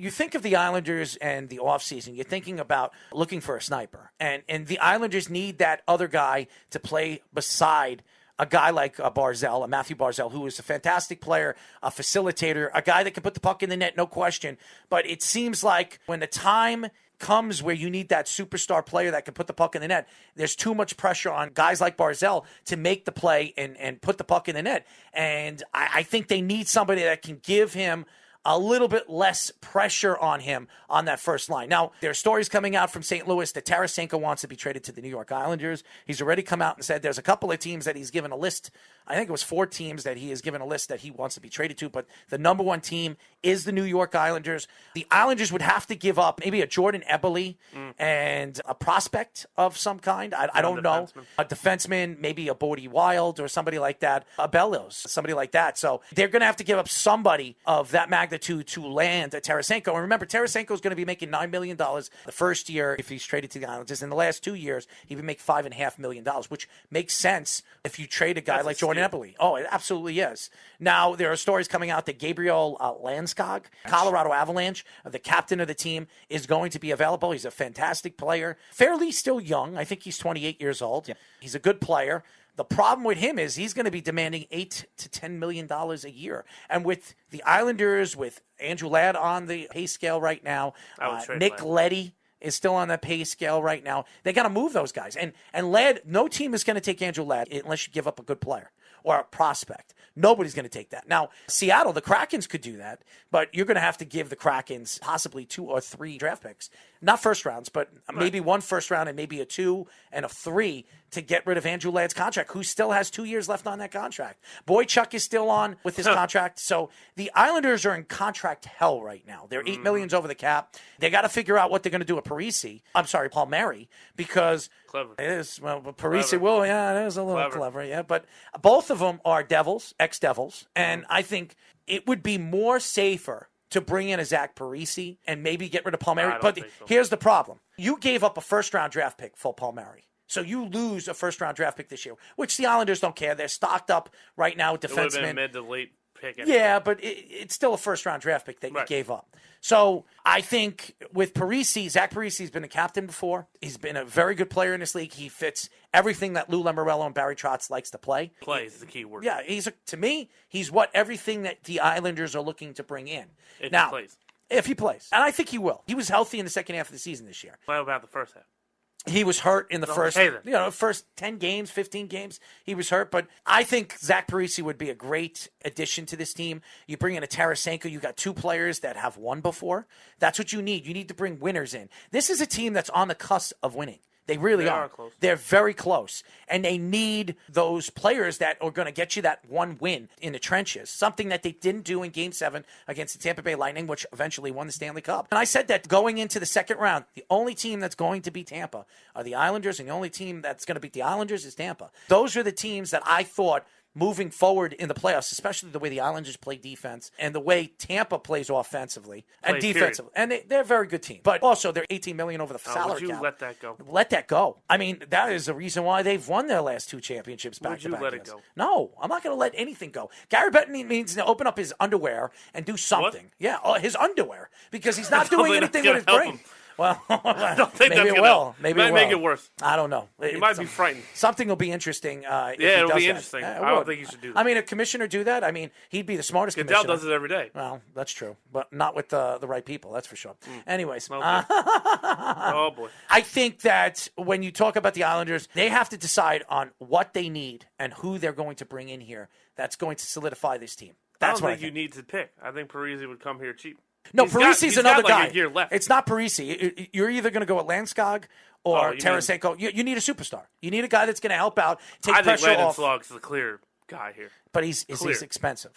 you think of the Islanders and the offseason, you're thinking about looking for a sniper. And the Islanders need that other guy to play beside a guy like Barzal, Mathew Barzal, who is a fantastic player, a facilitator, a guy that can put the puck in the net, no question. But it seems like when the time comes where you need that superstar player that can put the puck in the net, there's too much pressure on guys like Barzal to make the play and put the puck in the net. And I think they need somebody that can give him a little bit less pressure on him on that first line. Now, there are stories coming out from St. Louis that Tarasenko wants to be traded to the New York Islanders. He's already come out and said there's a couple of teams that he's given a list. I think it was 4 teams that he has given a list that he wants to be traded to, but the number one team is the New York Islanders. The Islanders would have to give up maybe a Jordan Eberle and a prospect of some kind. I don't know. A defenseman, maybe a Bodie Wild or somebody like that. A Bellows, somebody like that. So they're going to have to give up somebody of that magnitude to land a Tarasenko. And remember, Tarasenko is going to be making $9 million the first year if he's traded to the Islanders. In the last 2 years, he would make $5.5 million, which makes sense if you trade a guy like Jordan Eberle. Oh, it absolutely is. Now, there are stories coming out that Gabriel Landeskog, Colorado Avalanche, the captain of the team, is going to be available. He's a fantastic player. Fairly still young. I think he's 28 years old. Yeah. He's a good player. The problem with him is he's going to be demanding $8 to $10 million a year. And with the Islanders, with Andrew Ladd on the pay scale right now, Nick Leddy is still on the pay scale right now. They got to move those guys. And Ladd, no team is going to take Andrew Ladd unless you give up a good player or a prospect. Nobody's going to take that. Now, Seattle, the Krakens could do that, but you're going to have to give the Krakens possibly 2 or 3 draft picks. Not first rounds, but maybe 1 first round and maybe a 2 and a 3 to get rid of Andrew Ladd's contract, who still has 2 years left on that contract. Boychuk is still on with his contract. So the Islanders are in contract hell right now. They're $8 million over the cap. They got to figure out what they're going to do with Palmieri, because clever. It is. Well, Parisi will. Yeah, it is a little clever. Yeah, but both of them are Devils, ex-Devils, and I think it would be more safer to bring in a Zach Parise and maybe get rid of Palmieri. But here's the problem. You gave up a first-round draft pick for Palmieri. So you lose a first-round draft pick this year, which the Islanders don't care. They're stocked up right now with defensemen. It would have been mid to late pick. Anyway. Yeah, but it's still a first-round draft pick that you gave up. So I think with Parise, Zach Parise has been a captain before. He's been a very good player in this league. He fits everything that Lou Lamoriello and Barry Trotz likes to play. Play is the key word. Yeah, to me, he's what everything that the Islanders are looking to bring in. If he plays. If he plays. And I think he will. He was healthy in the second half of the season this year. What about the first half? He was hurt in the first 10 games, 15 games. He was hurt, but I think Zach Parise would be a great addition to this team. You bring in a Tarasenko. You got 2 players that have won before. That's what you need. You need to bring winners in. This is a team that's on the cusp of winning. They really are. Close. They're very close. And they need those players that are going to get you that one win in the trenches, something that they didn't do in Game 7 against the Tampa Bay Lightning, which eventually won the Stanley Cup. And I said that going into the second round, the only team that's going to beat Tampa are the Islanders, and the only team that's going to beat the Islanders is Tampa. Those are the teams that I thought moving forward in the playoffs, especially the way the Islanders play defense and the way Tampa plays offensively and defensively. And they're a very good team. But also, they're $18 million over the salary cap. Would you let that go? Let that go. I mean, that is the reason why they've won their last 2 championships back-to-back. Would you let it go? No, I'm not going to let anything go. Gary Bettman needs to open up his underwear and do something. What? Yeah, his underwear, because he's not doing anything with his brain. Well, I don't think maybe that's it will. Maybe it will. make it worse. I don't know. You might be frightened. Something will be interesting. It'll be interesting. I don't think you should do that. I mean, a commissioner do that? I mean, he'd be the smartest commissioner. Goodell does it every day. Well, that's true, but not with the right people. That's for sure. Anyways. Okay. Oh, boy. I think that when you talk about the Islanders, they have to decide on what they need and who they're going to bring in here that's going to solidify this team. That's I don't think you need to pick. I think Parise would come here cheap. No, Parise's another guy. A year left. It's not Parise. You're either going to go with Landeskog or Tarasenko. You need a superstar. You need a guy that's going to help out, take pressure off. I think Landeskog's the clear guy here. But he's expensive.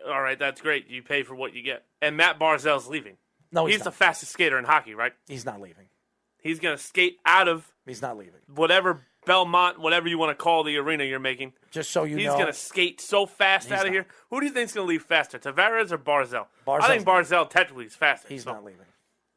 All right, that's great. You pay for what you get. And Matt Barzal's leaving. No, he's not. The fastest skater in hockey, right? He's not leaving. He's going to skate out of. He's not leaving. Whatever Belmont, whatever you want to call the arena you're making. Just so you know. He's going to skate so fast out of here. Who do you think's going to leave faster, Tavares or Barzal? Barzal's I think Barzal technically is faster. He's not leaving.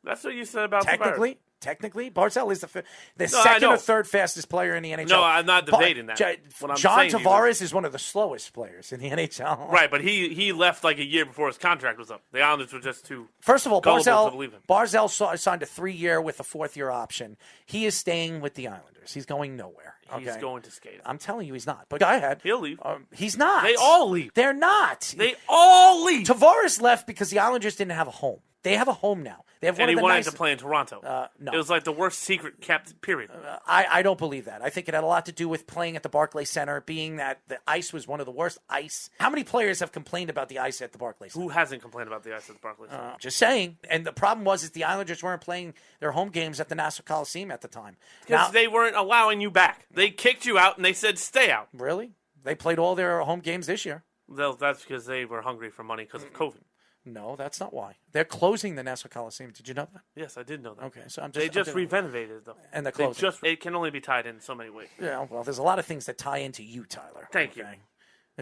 That's what you said about technically? Tavares. Technically, Barzal is the second or third fastest player in the NHL. No, I'm not debating that. John Tavares is one of the slowest players in the NHL. Right, but he left like a year before his contract was up. The Islanders were just too First of all, gullible to believe him. Barzal signed a 3-year with a 4th-year option. He is staying with the Islanders. He's going nowhere. Okay? He's going to skate. I'm telling you, he's not. But go ahead. He'll leave. He's not. They all leave. They're not. They all leave. Tavares left because the Islanders didn't have a home. They have a home now. They have one and of he the wanted nicest... to play in Toronto. No. It was like the worst secret kept period. I don't believe that. I think it had a lot to do with playing at the Barclays Center, being that the ice was one of the worst ice. How many players have complained about the ice at the Barclays Center? Who hasn't complained about the ice at the Barclays Center? Just saying. And the problem was the Islanders weren't playing their home games at the Nassau Coliseum at the time. Because they weren't allowing you back. They kicked you out and they said, stay out. Really? They played all their home games this year. Well, that's because they were hungry for money because of COVID. No, that's not why. They're closing the Nassau Coliseum. Did you know that? Yes, I did know that. Okay, so they just renovated it, though. And they're closing. It can only be tied in so many ways. Yeah, well, there's a lot of things that tie into you, Tyler. Thank you.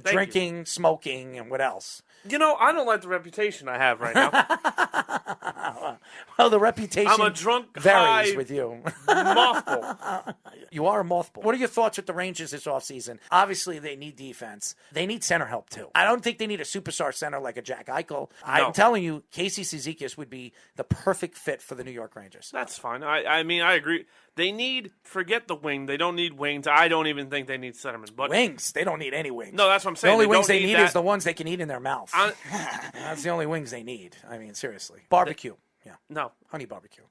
Drinking, smoking, and what else? You know, I don't like the reputation I have right now. Well, the reputation I'm a drunk, varies high with you. mothball. You are a mothball. What are your thoughts with the Rangers this offseason? Obviously, they need defense. They need center help, too. I don't think they need a superstar center like a Jack Eichel. I'm telling you, Casey Cizikas would be the perfect fit for the New York Rangers. That's fine. I mean, I agree. They forget the wing. They don't need wings. I don't even think they need centermen. But wings? They don't need any wings. No, that's what I'm saying. The only wings they need is the ones they can eat in their mouth. I, That's the only wings they need. I mean, seriously. Barbecue. Yeah. No. Honey barbecue.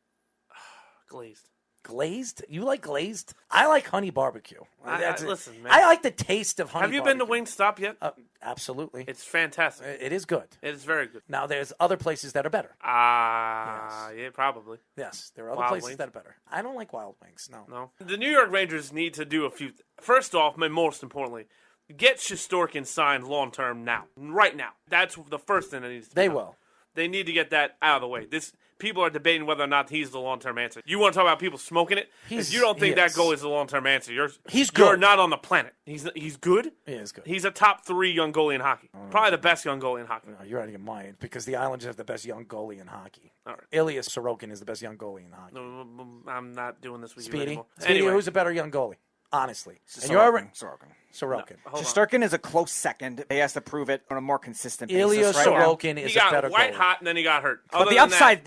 Glazed. Glazed? You like glazed? I like honey barbecue. Listen, man. I like the taste of honey barbecue. Have you been to Wingstop yet? Absolutely. It's fantastic. It is good. It is very good. Now, there's other places that are better. Yeah, probably. Yes, there are other places that are better. I don't like Wild Wings, no. The New York Rangers need to do a few... First off, and most importantly, get Shesterkin signed long-term now. Right now. That's the first thing that needs to be done. will. They need to get that out of the way. People are debating whether or not he's the long-term answer. You want to talk about people smoking it? If you don't think that goal is the long-term answer, you're not on the planet. He's good? He is good. He's a top 3 young goalie in hockey. Probably the best young goalie in hockey. No, you're out of your mind because the Islanders have the best young goalie in hockey. All right. Ilya Sorokin is the best young goalie in hockey. I'm not doing this with you Speedy? anymore. Speedy, Anyway. who's a better young goalie? Honestly. Sorokin. Sorokin. Shesterkin is a close second. He has to prove it on a more consistent basis. Ilya Sorokin is a better goalie. He got white hot and then he got hurt. But the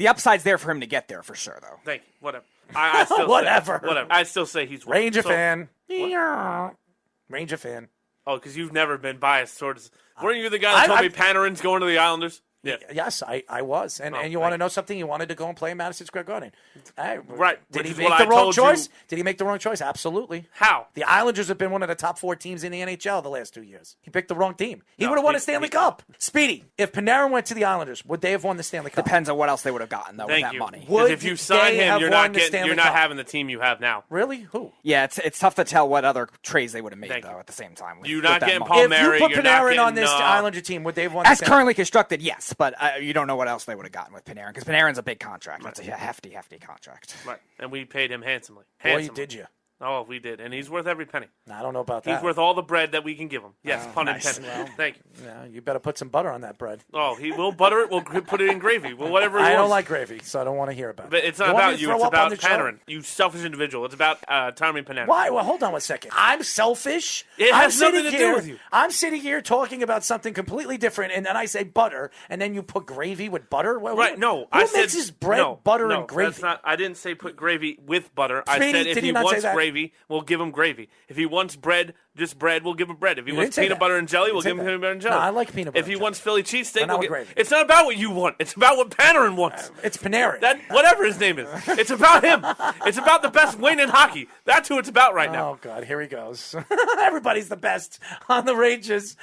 upside's there for him to get there for sure, though. Thank you. Whatever. I still Whatever. Whatever. I still say he's Ranger fan. Ranger fan. Oh, because you've never been biased towards. Weren't you the guy that told me Panarin's going to the Islanders? Yeah. Yes, I was. And you want to know something? You wanted to go and play in Madison Square Garden. Right. Did he make the wrong choice? Did he make the wrong choice? Absolutely. How? The Islanders have been one of the top 4 teams in the NHL the last 2 years. He picked the wrong team. He would have won a Stanley Cup. Speedy, if Panarin went to the Islanders, would they have won the Stanley Cup? Depends on what else they would have gotten, though, with that money. Because if you sign him, you're not having the team you have now. Really? Who? Yeah, it's tough to tell what other trades they would have made, though, at the same time. You're not getting Palmieri. If you put Panarin on this Islander team, would they have won as currently constructed, yes, but you don't know what else they would have gotten with Panarin, because Panarin's a big contract. That's a hefty contract. Right, and we paid him handsomely. Boy, did you. Oh, we did, and he's worth every penny. I don't know about that. He's worth all the bread that we can give him. Yes, pun intended. Well, thank you. Yeah, you better put some butter on that bread. Oh, we'll butter it. We'll put it in gravy. Well, whatever. I don't like gravy, so I don't want to hear about it. But it's not about you. It's about Panarin. You selfish individual. It's about Tommy Panarin. Why? Well, hold on 1 second. I'm selfish. It has nothing to do with you. I'm sitting here talking about something completely different, and then I say butter, and then you put gravy with butter. Right? No, I said mixes bread, butter, and gravy. That's not. I didn't say put gravy with butter. I said if he wants gravy, we'll give him gravy. If he wants bread, just bread, we'll give him bread. If he wants peanut butter and jelly, we'll give him peanut butter and jelly. No, I like peanut butter. If he wants Philly cheesesteak, we'll gravy. It's not about what you want. It's about what Panarin wants. It's Panarin. Whatever his name is. It's about him. It's about the best wing in hockey. That's who it's about right now. Oh, God, here he goes. Everybody's the best on the Rangers.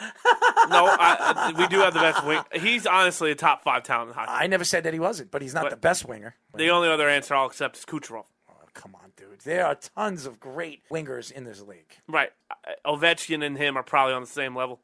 No, we do have the best wing. He's honestly a top 5 talent in hockey. I never said that he wasn't, but he's not the best winger. The only other answer I'll accept is Kucherov. Come on, dude. There are tons of great wingers in this league. Right. Ovechkin and him are probably on the same level.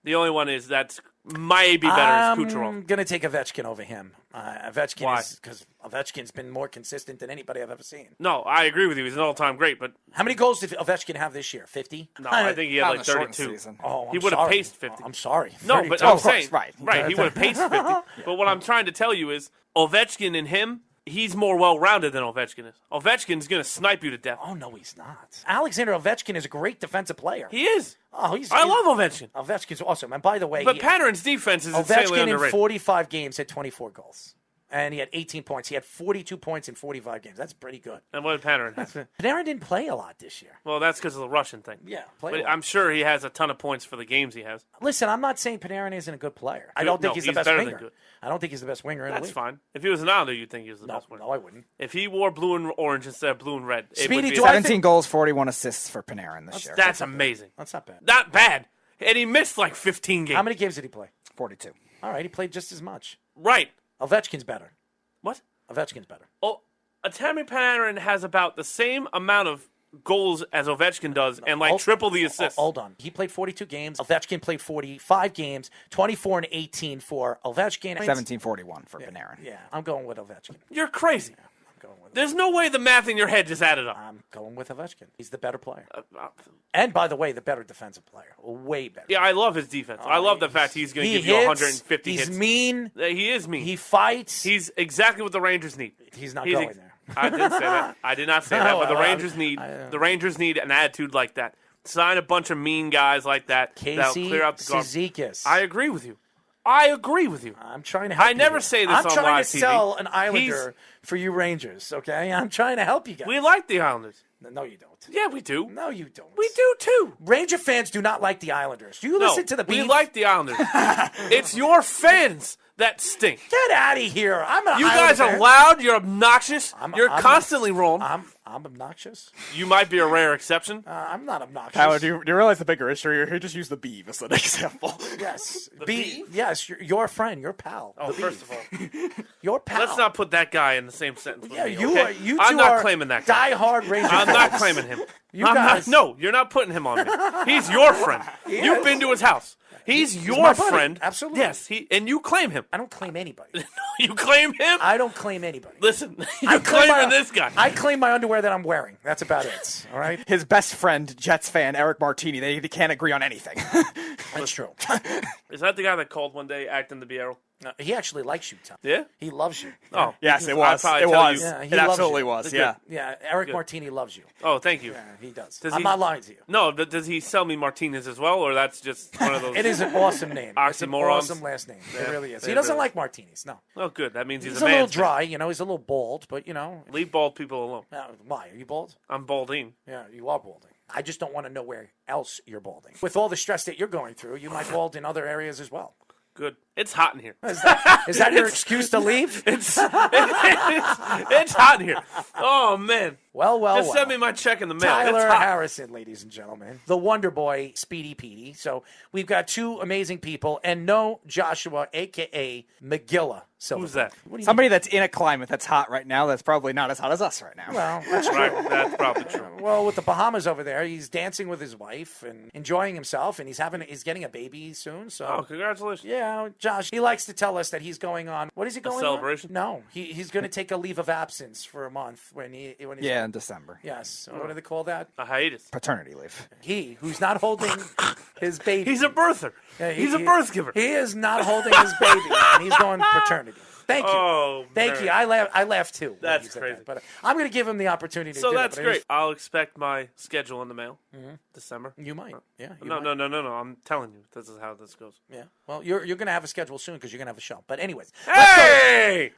The only one is that's maybe better is Kucherov. I'm going to take Ovechkin over him. Ovechkin Why? is because Ovechkin's been more consistent than anybody I've ever seen. No, I agree with you. He's an all-time great, but... How many goals did Ovechkin have this year? 50? No, I think he had like 32. Oh, he would have paced 50. I'm sorry. No, 32. but I'm saying... Right. Right, he would have paced 50. But what I'm trying to tell you is Ovechkin and him He's more well-rounded than Ovechkin is. Ovechkin's going to snipe you to death. Oh, no, he's not. Alexander Ovechkin is a great defensive player. He is. Oh, I love Ovechkin. Ovechkin's awesome. And by the way, but Panarin's defense is insanely underrated. Ovechkin in 45 games had 24 goals. And he had 18 points. He had 42 points in 45 games. That's pretty good. And what did Panarin have? Panarin didn't play a lot this year. Well, that's because of the Russian thing. Yeah, but I'm sure he has a ton of points for the games he has. Listen, I'm not saying Panarin isn't a good player. I don't think he's the best winger. I don't think he's the best winger in the league. That's fine. If he was an Islander, you'd think he was the best winger. No, I wouldn't. If he wore blue and orange instead of blue and red, it would be 17 goals, 41 assists for Panarin this year. That's amazing. That's not bad. Not bad. And he missed like 15 games. How many games did he play? 42. All right, he played just as much. Right. Ovechkin's better. What? Ovechkin's better. Oh, Artemi Panarin has about the same amount of goals as Ovechkin does and like triple the assists. Hold on. He played 42 games. Ovechkin played 45 games, 24 and 18 for Ovechkin. 17-41 for Panarin. Yeah, I'm going with Ovechkin. You're crazy. Yeah, I'm going with There's no way the math in your head just added up. I'm going with Ovechkin. He's the better player. And by the way, the better defensive player. Way better. Yeah, I love his defense. I love the fact he's going to give you 150 hits. He's mean. He is mean. He fights. He's exactly what the Rangers need. He's not going there. I didn't say that. I did not say that. But the Rangers need an attitude like that. Sign a bunch of mean guys like that. That'll clear out the garbage. I agree with you. I'm trying to help you. I never say this on live TV. I'm trying to sell an Islander for you Rangers, okay? I'm trying to help you guys. We like the Islanders. No, you don't. Yeah, we do. No, you don't. We do, too. Ranger fans do not like the Islanders. Do you listen to the beef? We like the Islanders. It's your fans that stink. Get out of here. You guys are loud. You're obnoxious. You're constantly wrong. I'm obnoxious. You might be a rare exception. I'm not obnoxious. Howard, do you realize the bigger issue here? Just use the Beeve as an example. Yes. Yes, your friend, your pal. Oh, first of all. Your pal. Let's not put that guy in the same sentence with me, you okay? You two I'm not claiming that guy. Die-hard Ranger I'm fans. not claiming him. No, you're not putting him on me. He's your friend. You've been to his house. He's your friend. Absolutely. Yes, and you claim him. I don't claim anybody. You claim him? I don't claim anybody. Listen, you're claiming this guy. I claim my underwear that I'm wearing. That's about it. All right? His best friend, Jets fan, Eric Martini, they can't agree on anything. That's true. Is that the guy that called one day acting the Biero? No, he actually likes you, Tom. Yeah? He loves you. Oh. Yes, it was. It was. Yeah, it absolutely was, yeah. Yeah, Eric Martini loves you. Oh, thank you. Yeah, he does. I'm not lying to you. No, but does he sell me Martinez as well, or that's just one of those... It is an awesome name. Oxymorons. It's an awesome last name. It really is. He doesn't like Martinis, no. Oh, good. That means he's a little dry, He's a little bald, but, Leave bald people alone. Why? Are you bald? I'm balding. Yeah, you are balding. I just don't want to know where else you're balding. With all the stress that you're going through, you might bald in other areas as well. Good. It's hot in here. Is that your excuse to leave? It's hot in here. Oh, man. Just send me my check in the mail. Tyler Harrison, ladies and gentlemen. The Wonder Boy, Speedy Petey. So we've got two amazing people and no Joshua, a.k.a. McGilla. Who's that? Somebody that's in a climate that's hot right now that's probably not as hot as us right now. Well, that's true. Right. That's probably true. Well, with the Bahamas over there, he's dancing with his wife and enjoying himself, and he's getting a baby soon. So, oh, congratulations. Yeah, Josh, he likes to tell us that he's going on. What is he going on? A celebration? No, he's going to take a leave of absence for a month when he's in December. Yes. What do they call that? A hiatus. Paternity leave. He, who's not holding his baby. He's a birther. Yeah, he's a birth giver. He is not holding his baby, and he's going paternity. Thank you. Oh, thank you. I laughed too. That's crazy. That, but I'm going to give him the opportunity to do it. So that's great. I'll expect my schedule in the mail. December. You might. Yeah. No. I'm telling you, this is how this goes. Yeah. Well, you're going to have a schedule soon because you're going to have a show. But anyways. Hey!